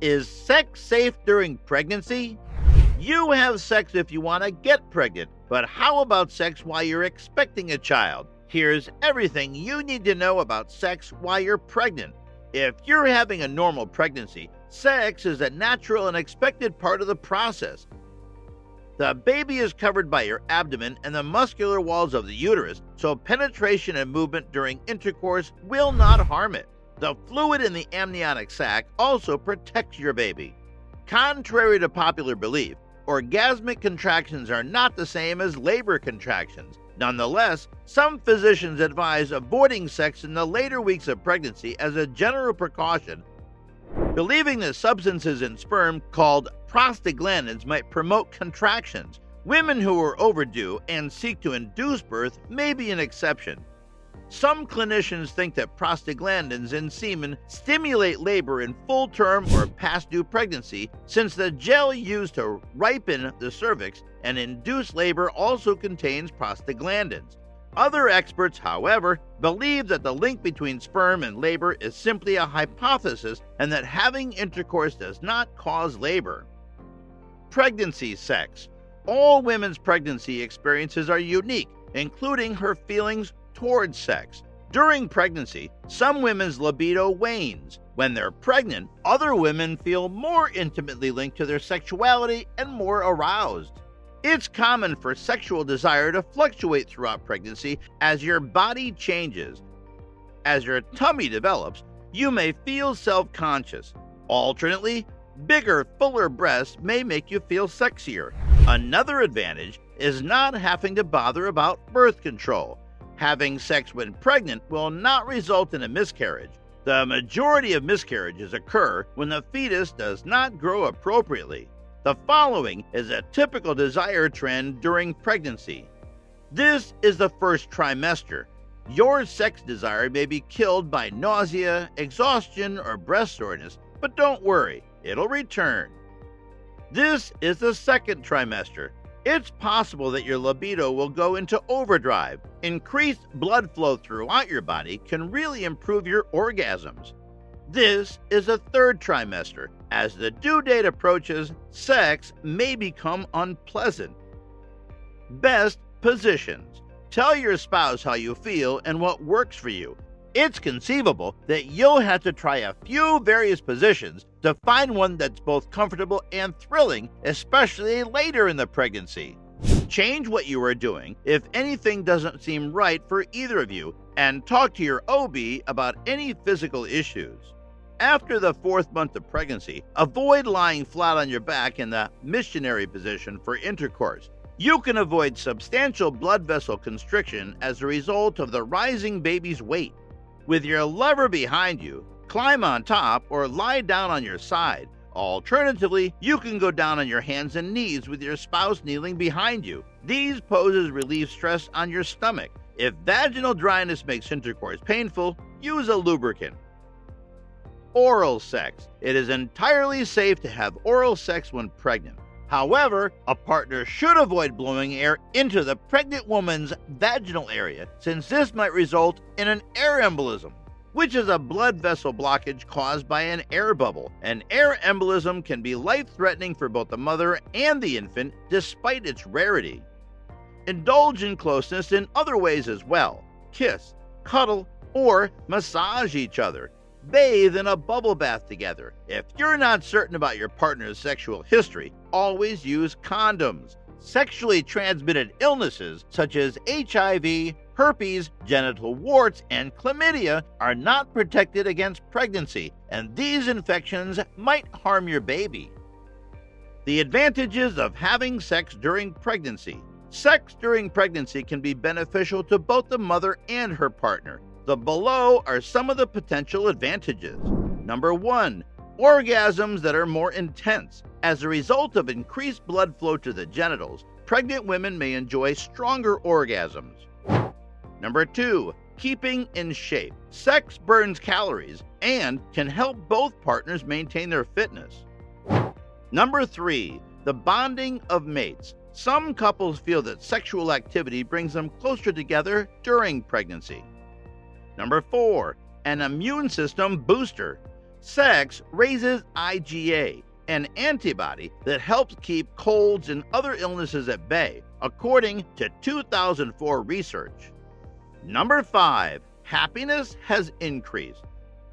Is sex safe during pregnancy? You have sex if you want to get pregnant, but how about sex while you're expecting a child? Here's everything you need to know about sex while you're pregnant. If you're having a normal pregnancy, sex is a natural and expected part of the process. The baby is covered by your abdomen and the muscular walls of the uterus, so penetration and movement during intercourse will not harm it. The fluid in the amniotic sac also protects your baby. Contrary to popular belief, orgasmic contractions are not the same as labor contractions. Nonetheless, some physicians advise avoiding sex in the later weeks of pregnancy as a general precaution, believing that substances in sperm called prostaglandins might promote contractions. Women who are overdue and seek to induce birth may be an exception. Some clinicians think that prostaglandins in semen stimulate labor in full-term or past-due pregnancy, since the gel used to ripen the cervix and induce labor also contains prostaglandins. Other experts, however, believe that the link between sperm and labor is simply a hypothesis and that having intercourse does not cause labor. Pregnancy sex. All women's pregnancy experiences are unique, including her feelings towards sex. During pregnancy, some women's libido wanes. When they're pregnant, other women feel more intimately linked to their sexuality and more aroused. It's common for sexual desire to fluctuate throughout pregnancy as your body changes. As your tummy develops, you may feel self-conscious. Alternately, bigger, fuller breasts may make you feel sexier. Another advantage is not having to bother about birth control. Having sex when pregnant will not result in a miscarriage. The majority of miscarriages occur when the fetus does not grow appropriately. The following is a typical desire trend during pregnancy. This is the first trimester. Your sex desire may be killed by nausea, exhaustion, or breast soreness, but don't worry, it'll return. This is the second trimester. It's possible that your libido will go into overdrive. Increased blood flow throughout your body can really improve your orgasms. This is the third trimester. As the due date approaches, sex may become unpleasant. Best positions. Tell your spouse how you feel and what works for you. It's conceivable that you'll have to try a few various positions to find one that's both comfortable and thrilling, especially later in the pregnancy. Change what you are doing if anything doesn't seem right for either of you, and talk to your OB about any physical issues. After the 4th month of pregnancy, avoid lying flat on your back in the missionary position for intercourse. You can avoid substantial blood vessel constriction as a result of the rising baby's weight. With your lover behind you, climb on top or lie down on your side. Alternatively, you can go down on your hands and knees with your spouse kneeling behind you. These poses relieve stress on your stomach. If vaginal dryness makes intercourse painful, use a lubricant. Oral sex. It is entirely safe to have oral sex when pregnant. However, a partner should avoid blowing air into the pregnant woman's vaginal area, since this might result in an air embolism, which is a blood vessel blockage caused by an air bubble. An air embolism can be life-threatening for both the mother and the infant, despite its rarity. Indulge in closeness in other ways as well. Kiss, cuddle, or massage each other. Bathe in a bubble bath together. If you're not certain about your partner's sexual history, always use condoms. Sexually transmitted illnesses such as HIV, herpes, genital warts, and chlamydia are not protected against pregnancy, and these infections might harm your baby. The advantages of having sex during pregnancy. Sex during pregnancy can be beneficial to both the mother and her partner. The below are some of the potential advantages. Number 1. Orgasms that are more intense. As a result of increased blood flow to the genitals, pregnant women may enjoy stronger orgasms. Number 2. Keeping in shape. Sex burns calories and can help both partners maintain their fitness. Number 3. The bonding of mates. Some couples feel that sexual activity brings them closer together during pregnancy. Number 4. An immune system booster. Sex raises IgA, an antibody that helps keep colds and other illnesses at bay, according to 2004 research. Number 5. Happiness has increased.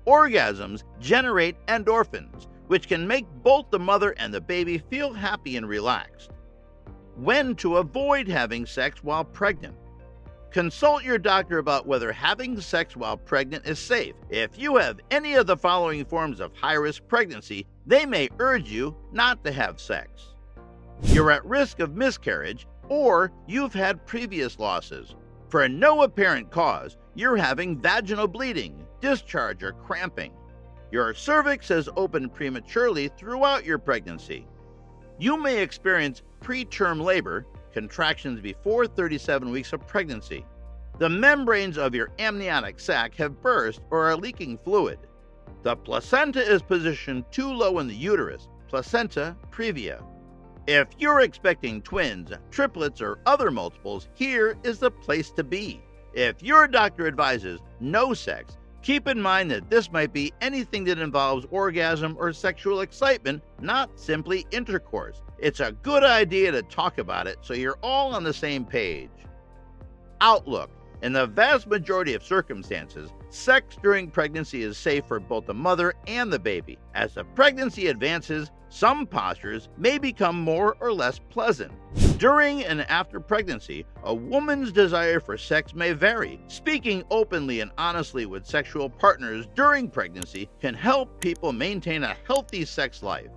Orgasms generate endorphins, which can make both the mother and the baby feel happy and relaxed. When to avoid having sex while pregnant. Consult your doctor about whether having sex while pregnant is safe. If you have any of the following forms of high-risk pregnancy, they may urge you not to have sex. You're at risk of miscarriage, or you've had previous losses. For no apparent cause, you're having vaginal bleeding, discharge, or cramping. Your cervix has opened prematurely throughout your pregnancy. You may experience preterm labor, contractions before 37 weeks of pregnancy. The membranes of your amniotic sac have burst or are leaking fluid. The placenta is positioned too low in the uterus, placenta previa. If you're expecting twins, triplets, or other multiples, here is the place to be. If your doctor advises no sex, keep in mind that this might be anything that involves orgasm or sexual excitement, not simply intercourse. It's a good idea to talk about it so you're all on the same page. Outlook. In the vast majority of circumstances, sex during pregnancy is safe for both the mother and the baby. As the pregnancy advances, some postures may become more or less pleasant. During and after pregnancy, a woman's desire for sex may vary. Speaking openly and honestly with sexual partners during pregnancy can help people maintain a healthy sex life.